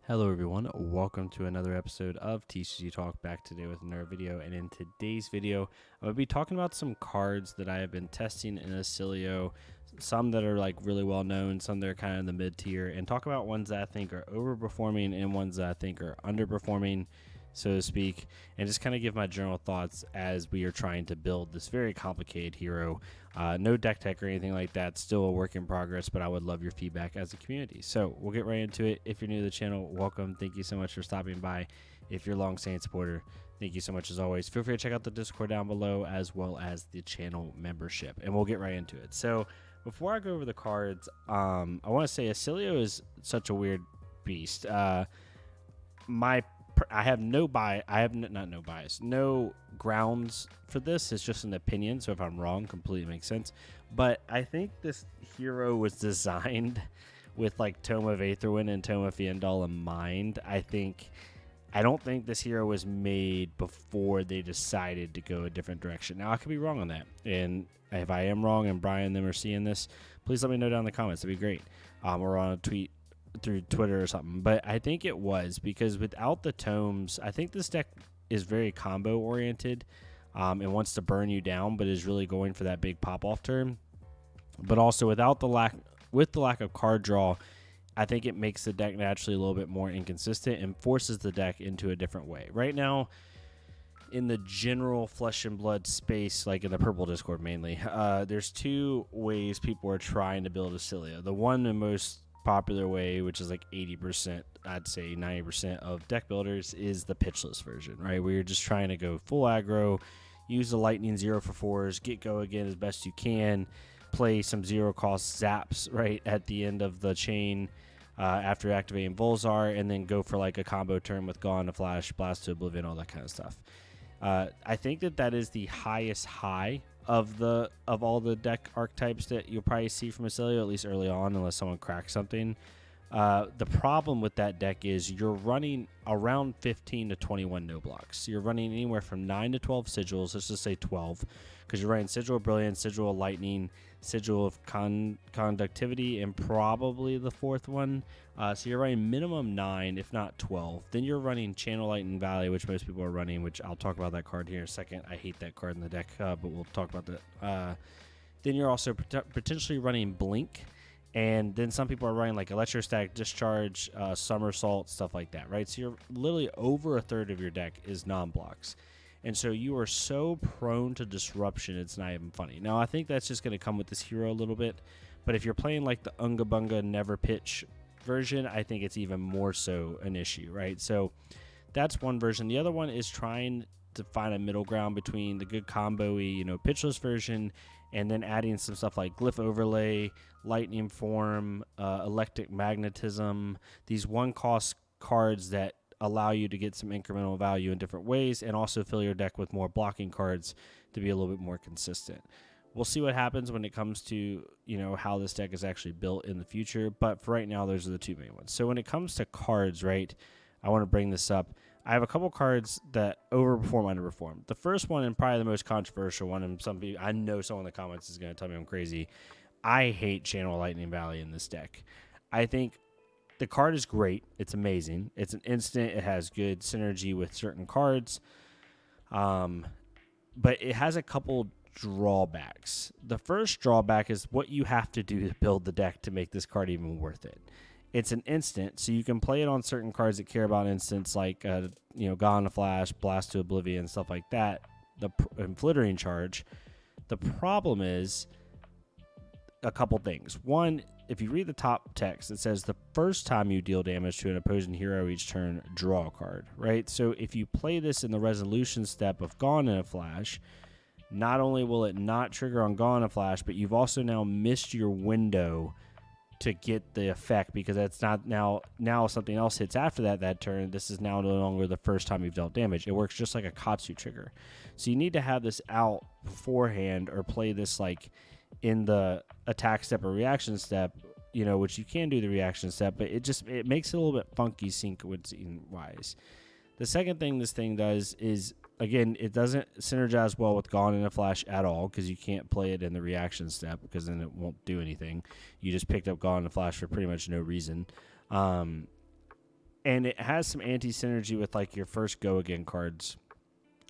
Hello everyone, welcome to another episode of TCG Talk, back today with another video. And in today's video, I'm going to be talking about some cards that I have been testing in Oscilio, some that are like really well known, some that are kind of in the mid tier, and talk about ones that I think are overperforming and ones that I think are underperforming, so to speak, and just kind of give my general thoughts as we are trying to build this very complicated hero. No deck tech or anything like that, still a work in progress, but I would love your feedback as a community. So we'll get right into it. If you're new to the channel, welcome. Thank you so much for stopping by. If you're a long-standing supporter, thank you so much as always. Feel free to check out the Discord down below as well as the channel membership, and we'll get right into it. So before I go over the cards, I want to say Oscilio is such a weird beast. I have no bias. No grounds for this. It's just an opinion. So if I'm wrong, completely makes sense. But I think this hero was designed with like Tome of Aetherwind and Tome of Syndal in mind. I don't think this hero was made before they decided to go a different direction. Now I could be wrong on that, and if I am wrong and Brian and them are seeing this, please let me know down in the comments. That'd be great. Or on a tweet through Twitter or something. But I think it was because without the tomes, I think this deck is very combo oriented and wants to burn you down, but is really going for that big pop off turn. But also with the lack of card draw, I think it makes the deck naturally a little bit more inconsistent and forces the deck into a different way. Right now, in the general flesh and blood space, like in the purple Discord mainly, there's two ways people are trying to build Oscilio. The one and most popular way, which is like 80%, I'd say 90% of deck builders, is the pitchless version, right? Where you're just trying to go full aggro, use the lightning 0-for-4s, get go again as best you can, play some zero cost zaps right at the end of the chain after activating Volzar, and then go for like a combo turn with Gone to Flash, Blast to Oblivion, all that kind of stuff. I think that is the highest high of all the deck archetypes that you'll probably see from Oscilio, at least early on, unless someone cracks something. The problem with that deck is you're running around 15 to 21 no blocks. You're running anywhere from 9 to 12 sigils. Let's just say 12, because you're running Sigil of Brilliance, Sigil of Lightning, Syndal of Conductivity, and probably the fourth one. So you're running minimum 9, if not 12. Then you're running Channel Light and Valley, which most people are running, which I'll talk about that card here in a second. I hate that card in the deck, but we'll talk about that. Then you're also potentially running Blink, and then some people are running like Electrostatic, Discharge, Somersault, stuff like that, right? So you're literally over a third of your deck is non-blocks. And so you are so prone to disruption, it's not even funny. Now, I think that's just going to come with this hero a little bit. But if you're playing like the Unga Bunga Never Pitch version, I think it's even more so an issue, right? So that's one version. The other one is trying to find a middle ground between the good combo-y, pitchless version, and then adding some stuff like Glyph Overlay, Lightning Form, Electric Magnetism, these one-cost cards that allow you to get some incremental value in different ways, and also fill your deck with more blocking cards to be a little bit more consistent. We'll see what happens when it comes to, how this deck is actually built in the future, but for right now, those are the two main ones. So when it comes to cards, right, I want to bring this up. I have a couple cards that overperform, underperform. The first one, and probably the most controversial one, and I know someone in the comments is going to tell me I'm crazy. I hate Channel Lightning Valley in this deck. I think the card is great. It's amazing. It's an instant. It has good synergy with certain cards. But it has a couple drawbacks. The first drawback is what you have to do to build the deck to make this card even worth it. It's an instant, so you can play it on certain cards that care about instants like, Gone to Flash, Blast to Oblivion, stuff like that, and Flittering Charge. The problem is a couple things. One, if you read the top text, it says the first time you deal damage to an opposing hero each turn, draw a card, right? So if you play this in the resolution step of Gone in a Flash, not only will it not trigger on Gone in a Flash, but you've also now missed your window to get the effect, because that's not now if something else hits after that turn, this is now no longer the first time you've dealt damage. It works just like a Katsu trigger. So you need to have this out beforehand, or play this like in the attack step or reaction step, which you can do the reaction step, but it makes it a little bit funky sequencing wise. The second thing this thing does is, again, it doesn't synergize well with Gone in a Flash at all, because you can't play it in the reaction step, because then it won't do anything. You just picked up Gone in a Flash for pretty much no reason. And it has some anti-synergy with like your first go again cards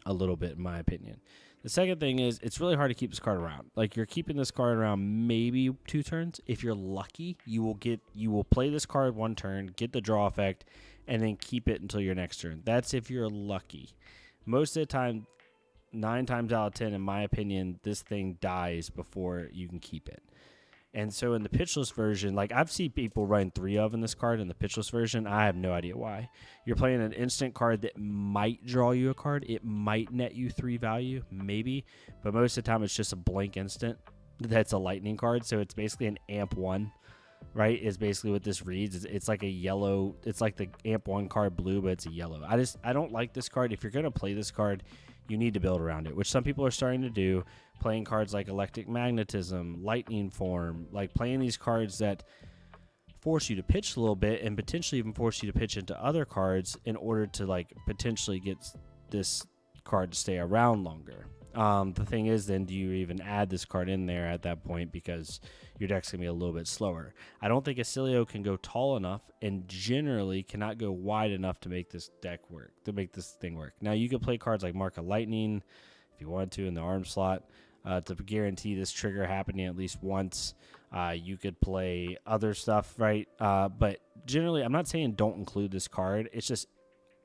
a little bit, in my opinion. The second thing is it's really hard to keep this card around. Like, you're keeping this card around maybe 2 turns. If you're lucky, you will play this card 1 turn, get the draw effect, and then keep it until your next turn. That's if you're lucky. Most of the time, 9 times out of 10, in my opinion, this thing dies before you can keep it. And so in the pitchless version, like I've seen people run 3 of in this card in the pitchless version. I have no idea why. You're playing an instant card that might draw you a card. It might net you 3 value, maybe. But most of the time it's just a blank instant that's a lightning card. So it's basically an amp 1, right, is basically what this reads. It's like a yellow. It's like the amp 1 card blue, but it's a yellow. I don't like this card. If you're going to play this card, you need to build around it, which some people are starting to do, playing cards like Electric Magnetism, Lightning Form, like playing these cards that force you to pitch a little bit and potentially even force you to pitch into other cards in order to like potentially get this card to stay around longer. The thing is, then, do you even add this card in there at that point, because your deck's going to be a little bit slower? I don't think Oscilio can go tall enough and generally cannot go wide enough to make this deck work, to make this thing work. Now, you could play cards like Mark of Lightning if you wanted to in the arm slot to guarantee this trigger happening at least once. You could play other stuff, right? But generally, I'm not saying don't include this card. It's just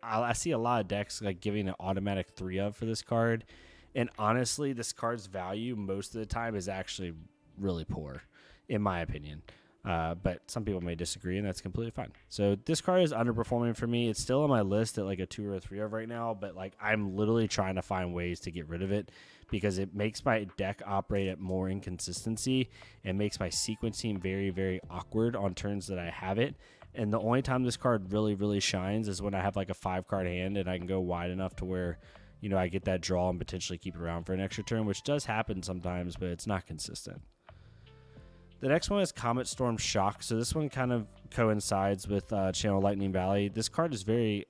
I see a lot of decks like giving an automatic 3 of for this card. And honestly, this card's value most of the time is actually really poor, in my opinion. But some people may disagree, and that's completely fine. So this card is underperforming for me. It's still on my list at like a 2 or a 3 of right now, but like I'm literally trying to find ways to get rid of it because it makes my deck operate at more inconsistency and makes my sequencing very, very awkward on turns that I have it. And the only time this card really, really shines is when I have like a 5-card hand and I can go wide enough to where, you know, I get that draw and potentially keep it around for an extra turn, which does happen sometimes, but it's not consistent. The next one is Comet Storm Shock. So this one kind of coincides with Channel Lightning Valley. This card is very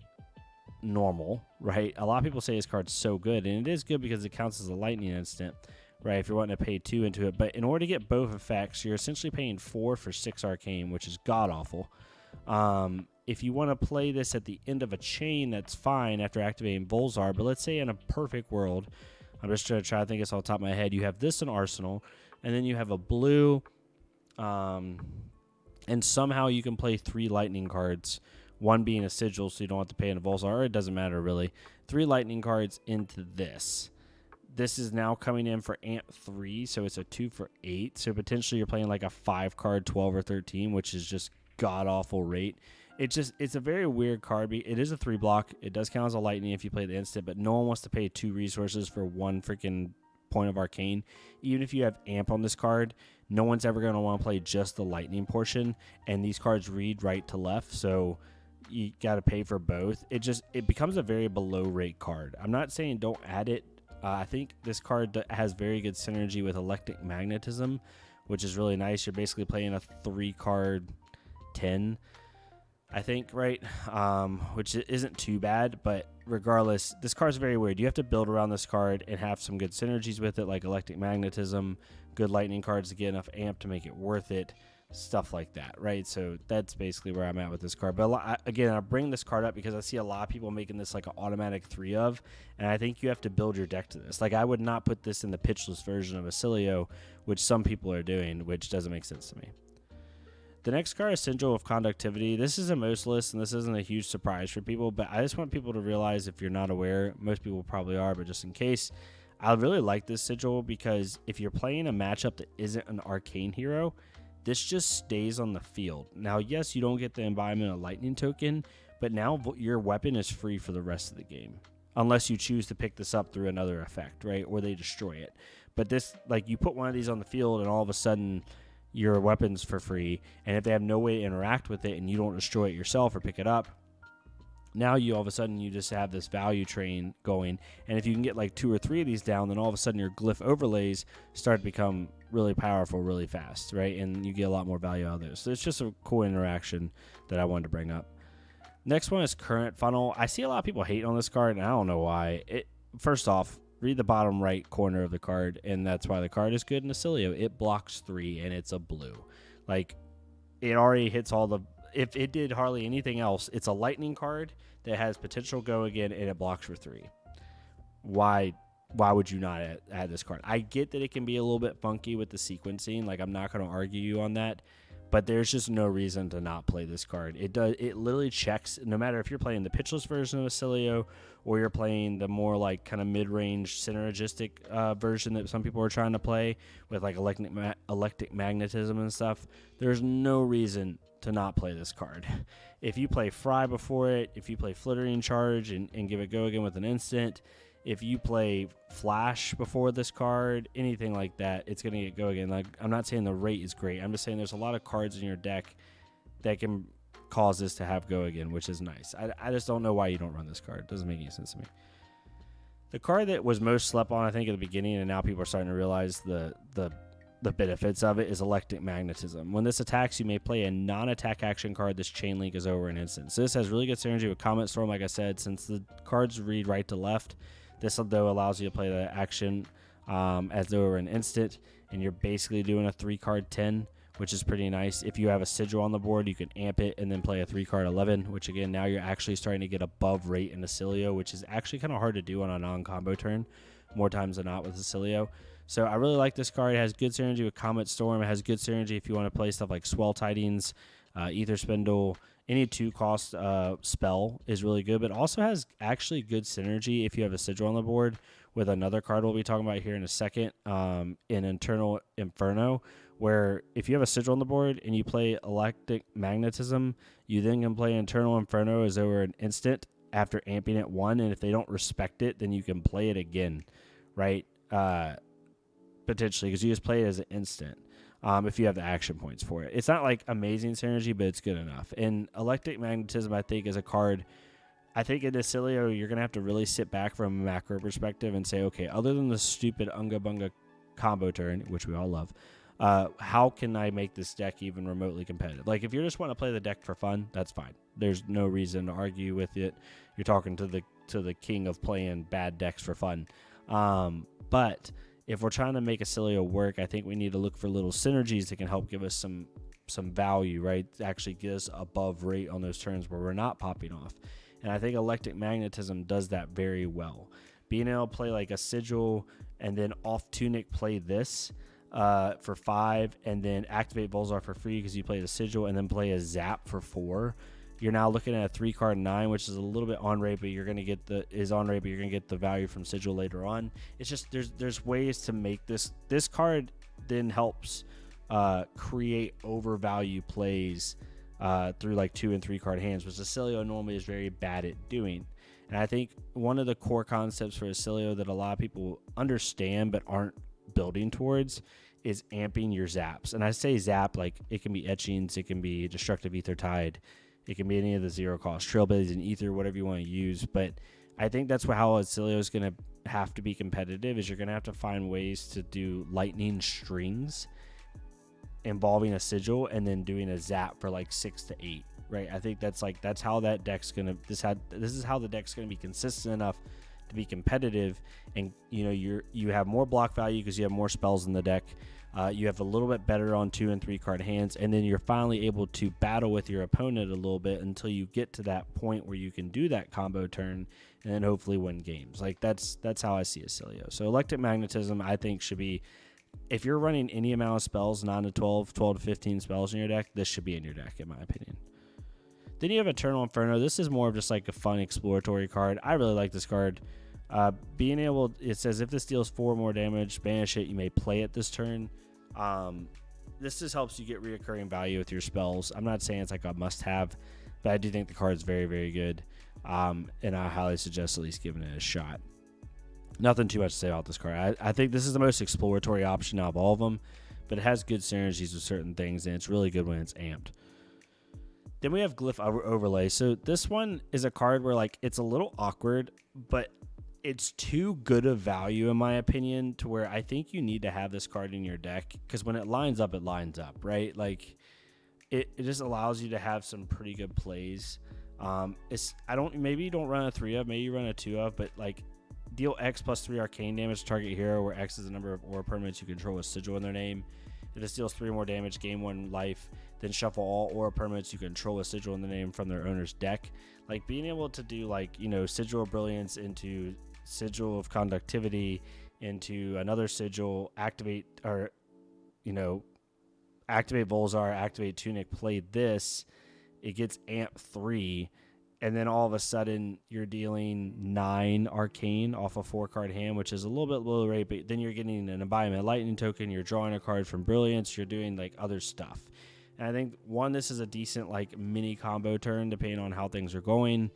normal, right? A lot of people say this card's so good, and it is good because it counts as a lightning instant, right, if you're wanting to pay 2 into it. But in order to get both effects, you're essentially paying 4 for 6 arcane, which is god-awful. If you want to play this at the end of a chain, that's fine after activating Volzar. But let's say in a perfect world, I'm just trying to think this off the top of my head, you have this in Arsenal, and then you have a blue, and somehow you can play 3 lightning cards, one being a sigil, so you don't have to pay in a Volzar, or it doesn't matter really. 3 lightning cards into this. This is now coming in for Amp 3, so it's a 2 for 8. So potentially you're playing like a 5-card 12 or 13, which is just god-awful rate. It's a very weird card. It is a 3-block. It does count as a lightning if you play the instant, but no one wants to pay 2 resources for 1 freaking point of arcane. Even if you have amp on this card, no one's ever going to want to play just the lightning portion, and these cards read right to left, so you got to pay for both. It becomes a very below rate card. I'm not saying don't add it. I think this card has very good synergy with Electric Magnetism, which is really nice. You're basically playing a 3-card 10, I think, right? Which isn't too bad, but regardless, this card's very weird. You have to build around this card and have some good synergies with it, like Electric Magnetism, good lightning cards to get enough amp to make it worth it, stuff like that, right? So that's basically where I'm at with this card. But again, I bring this card up because I see a lot of people making this like an automatic 3 of, and I think you have to build your deck to this. Like, I would not put this in the pitchless version of Oscilio, which some people are doing, which doesn't make sense to me. The next card is Syndal of Conductivity. This is a most list, and this isn't a huge surprise for people, but I just want people to realize, if you're not aware, most people probably are, but just in case, I really like this sigil because if you're playing a matchup that isn't an arcane hero, this just stays on the field. Now, yes, you don't get the embodiment of lightning token, but now your weapon is free for the rest of the game, unless you choose to pick this up through another effect, right, or they destroy it. But this, like, you put one of these on the field, and all of a sudden your weapon's for free, and if they have no way to interact with it and you don't destroy it yourself or pick it up, now you all of a sudden you just have this value train going. And if you can get like 2 or 3 of these down, then all of a sudden your glyph overlays start to become really powerful really fast, right? And you get a lot more value out of those. So it's just a cool interaction that I wanted to bring up. Next one is Current Funnel. I see a lot of people hate on this card, and I don't know why. First off, read the bottom right corner of the card, and that's why the card is good in Oscilio. It blocks 3, and it's a blue. Like, it already hits all the... if it did hardly anything else, it's a lightning card that has potential go again, and it blocks for 3. Why would you not add this card? I get that it can be a little bit funky with the sequencing. Like, I'm not going to argue you on that, but there's just no reason to not play this card. It literally checks, no matter if you're playing the pitchless version of Oscilio or you're playing the more like kind of mid-range synergistic version that some people are trying to play with like electric magnetism and stuff. There's no reason to not play this card. If you play Fry before it, if you play Flittering Charge and give it go again with an instant, if you play Flash before this card, anything like that, it's going to get go again. Like, I'm not saying the rate is great. I'm just saying there's a lot of cards in your deck that can cause this to have go again, which is nice. I just don't know why you don't run this card. It doesn't make any sense to me. The card that was most slept on, I think, at the beginning, and now people are starting to realize the benefits of it, is Electric Magnetism. When this attacks, you may play a non-attack action card. This chain link is over in an instant. So this has really good synergy with Comet Storm, like I said, since the cards read right to left. This, though, allows you to play the action as though it were an instant, and you're basically doing a 3-card 10, which is pretty nice. If you have a Sigil on the board, you can amp it and then play a 3-card 11, which, again, now you're actually starting to get above rate in Oscilio, which is actually kind of hard to do on a non-combo turn more times than not with Oscilio. So I really like this card. It has good synergy with Comet Storm. It has good synergy if you want to play stuff like Swell Tidings, Ether Spindle. Any 2-cost spell is really good, but also has actually good synergy if you have a Sigil on the board with another card we'll be talking about here in a second, in Aernal Inferno, where if you have a Sigil on the board and you play Electric Magnetism, you then can play Aernal Inferno as though it were an instant after amping it 1, and if they don't respect it, then you can play it again, right? Potentially, because you just play it as an instant. If you have the action points for it. It's not like amazing synergy, but it's good enough. And Electric Magnetism, I think, is a card, I think in Oscilio, you're going to have to really sit back from a macro perspective and say, okay, other than the stupid Unga Bunga combo turn, which we all love, how can I make this deck even remotely competitive? Like, if you just want to play the deck for fun, that's fine. There's no reason to argue with it. You're talking to the king of playing bad decks for fun. But if we're trying to make Oscilio work, I think we need to look for little synergies that can help give us some value, right? Actually get us above rate on those turns where we're not popping off. And I think Electric Magnetism does that very well. Being able to play like a Sigil and then off Tunic play this for 5 and then activate Volzar for free because you play the Sigil and then play a Zap for 4. You're now looking at a 3-card 9, which is a little bit on rate, but you're gonna get the value from Sigil later on. It's just there's ways to make this card then helps create overvalue plays through like 2 and 3 card hands, which Oscilio normally is very bad at doing. And I think one of the core concepts for Oscilio that a lot of people understand but aren't building towards is amping your zaps. And I say zap like it can be etchings, it can be destructive ether tide. It can be any of the 0-cost trailblazing and ether, whatever you want to use. But I think that's how Oscilio is going to have to be competitive. Is you're going to have to find ways to do lightning strings involving a Sigil and then doing a zap for like 6 to 8. Right? I think that's how that deck's going to. This is how the deck's going to be consistent enough to be competitive. And you have more block value because you have more spells in the deck. You have a little bit better on 2 and 3 card hands, and then you're finally able to battle with your opponent a little bit until you get to that point where you can do that combo turn and then hopefully win games. Like that's how I see Oscilio. So Electric Magnetism, I think, should be, if you're running any amount of spells, 9 to 12, 12 to 15 spells in your deck, this should be in your deck, in my opinion. Then you have Aernal Inferno. This is more of just like a fun exploratory card. I really like this card. Being able, it says if this deals 4 more damage, banish it. You may play it this turn. This just helps you get reoccurring value with your spells. I'm not saying it's like a must-have, but I do think the card is very, very good. And I highly suggest at least giving it a shot. Nothing too much to say about this card. I think this is the most exploratory option out of all of them, but it has good synergies with certain things, and it's really good when it's amped. Then we have Glyph Overlay. So this one is a card where like it's a little awkward, but it's too good of value in my opinion to where I think you need to have this card in your deck, because when it lines up, right? Like it just allows you to have some pretty good plays. Maybe you don't run a 3 of, maybe you run a 2 of, but like deal X plus 3 arcane damage to target hero, where X is the number of aura permanents you control with Sigil in their name. If it deals 3 more damage, gain 1 life, then shuffle all aura permanents you control with sigil in the name from their owner's deck. Like being able to do like, Sigil of Brilliance into Syndal of Conductivity into another sigil, activate Volzar, activate Tunic, play this, it gets amp 3, and then all of a sudden you're dealing 9 arcane off a 4-card hand, which is a little bit low rate, but then you're getting an embodiment lightning token, you're drawing a card from Brilliance, you're doing like other stuff. And I think this is a decent like mini combo turn depending on how things are going.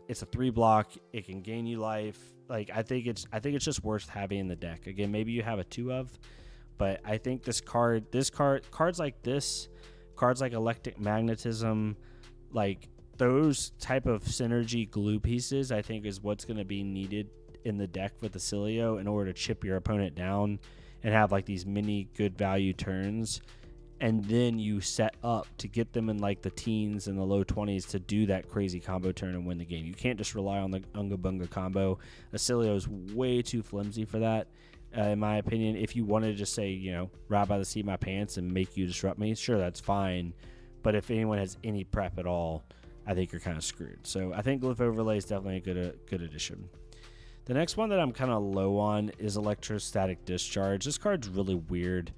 It's a 3 block, it can gain you life. Like I think it's just worth having in the deck. Again, maybe you have a 2 of, but I think cards like this, cards like Electric Magnetism, like those type of synergy glue pieces, I think is what's going to be needed in the deck with Oscilio in order to chip your opponent down and have like these mini good value turns. And then you set up to get them in like the teens and the low 20s to do that crazy combo turn and win the game. You can't just rely on the Unga Bunga combo. Oscilio is way too flimsy for that, in my opinion. If you wanted to just say, ride by the seat of my pants and make you disrupt me, sure, that's fine. But if anyone has any prep at all, I think you're kind of screwed. So I think Glyph Overlay is definitely a good addition. The next one that I'm kind of low on is Electrostatic Discharge. This card's really weird.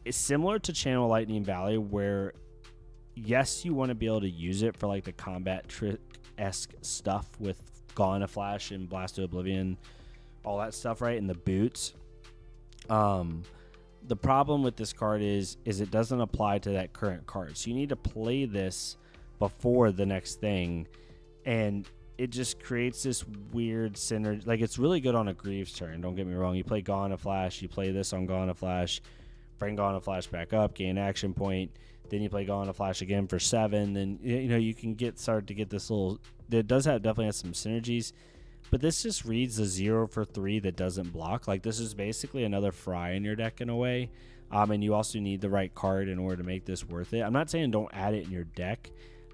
It's similar to Channel Lightning Valley, where yes, you want to be able to use it for like the combat trick-esque stuff with Gone a Flash and Blast to Oblivion, all that stuff, right? And the boots. The problem with this card is it doesn't apply to that current card. So you need to play this before the next thing, and it just creates this weird synergy. Like it's really good on a Greaves turn. Don't get me wrong. You play Gone a Flash. You play this on Gone a Flash. Bring Gone a Flash back up, gain action point. Then you play Gone a Flash again for 7. Then you can start to get this little. It definitely has some synergies, but this just reads a 0 for 3 that doesn't block. Like this is basically another Fry in your deck in a way. And you also need the right card in order to make this worth it. I'm not saying don't add it in your deck.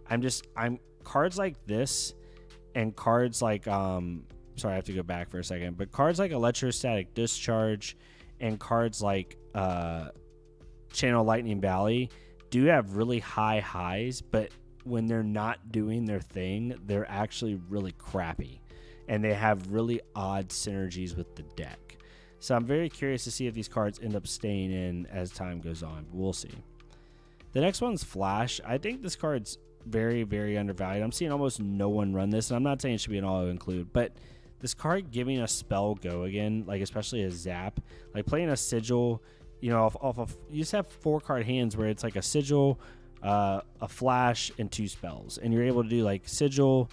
I'm cards like this and cards like sorry, I have to go back for a second. But cards like Electrostatic Discharge and cards like Channel Lightning Valley do have really high highs, but when they're not doing their thing, they're actually really crappy, and they have really odd synergies with the deck. So I'm very curious to see if these cards end up staying in as time goes on, but we'll see. The next one's Flash. I think this card's very, very undervalued. I'm seeing almost no one run this, and I'm not saying it should be an auto-include, but this card giving a spell go again, like especially a zap, like playing a sigil, off of, you just have 4-card hands where it's like a sigil, a flash, and 2 spells, and you're able to do like sigil,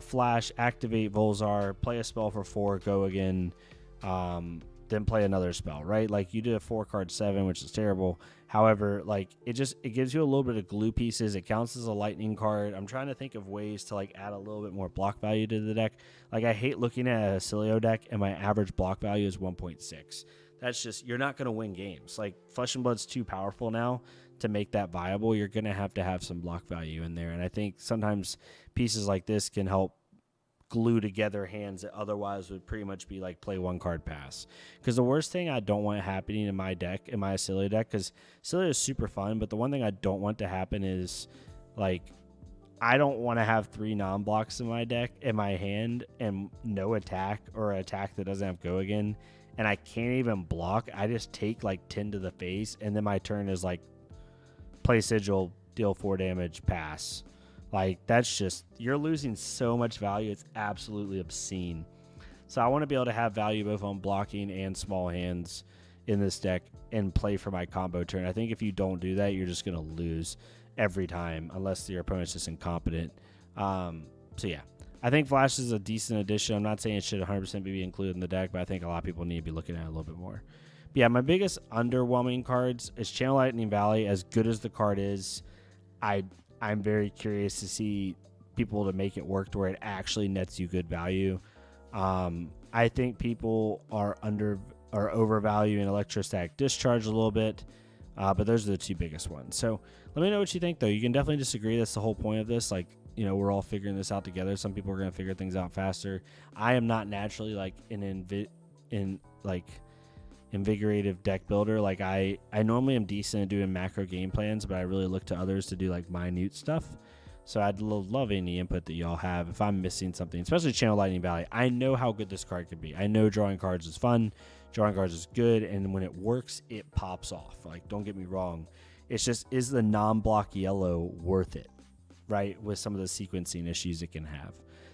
flash, activate Volzar, play a spell for 4, go again, then play another spell, right? Like you did a 4-card 7, which is terrible. However, like it gives you a little bit of glue pieces. It counts as a lightning card. I'm trying to think of ways to like add a little bit more block value to the deck. Like I hate looking at a Oscilio deck and my average block value is 1.6. That's just, you're not going to win games. Like Flesh and Blood's too powerful now to make that viable. You're going to have some block value in there. And I think sometimes pieces like this can help glue together hands that otherwise would pretty much be like play 1-card pass. Because the worst thing I don't want happening in my deck, in my Oscilio deck, because Oscilio is super fun, but the one thing I don't want to happen is like I don't want to have 3 non-blocks in my deck in my hand and no attack, or attack that doesn't have go again, and I can't even block. I just take like 10 to the face, and then my turn is like play sigil, deal 4 damage, pass. Like that's just, you're losing so much value. It's absolutely obscene. So I want to be able to have value both on blocking and small hands in this deck and play for my combo turn. I think if you don't do that, you're just going to lose every time unless your opponent's just incompetent. So yeah, I think Flash is a decent addition. I'm not saying it should 100% be included in the deck, but I think a lot of people need to be looking at it a little bit more. But yeah, my biggest underwhelming cards is Channel Lightning Valley. As good as the card is, I'm very curious to see people to make it work to where it actually nets you good value. I think people are overvaluing Electrostatic Discharge a little bit, but those are the 2 biggest ones. So let me know what you think, though. You can definitely disagree. That's the whole point of this. Like, we're all figuring this out together. Some people are going to figure things out faster. I am not naturally like an invigorative deck builder. Like I normally am decent at doing macro game plans, but I really look to others to do like minute stuff. So I'd love any input that y'all have. If I'm missing something, especially Channel Lightning Valley, I know how good this card could be. I know drawing cards is fun, drawing cards is good, and when it works, it pops off. Like, don't get me wrong. It's just, is the non-block yellow worth it, right? With some of the sequencing issues it can have.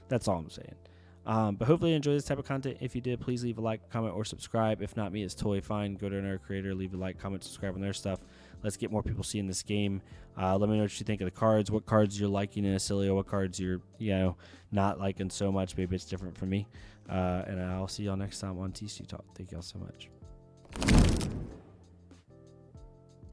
That's all I'm saying. But hopefully you enjoy this type of content. If you did, please leave a like, comment, or subscribe. If not me, it's totally fine. Go to another creator, leave a like, comment, subscribe on their stuff. Let's get more people seeing this game. Let me know what you think of the cards, what cards you're liking in Oscilio, what cards you're, not liking so much. Maybe it's different from me. And I'll see y'all next time on TCG Talk. Thank y'all so much.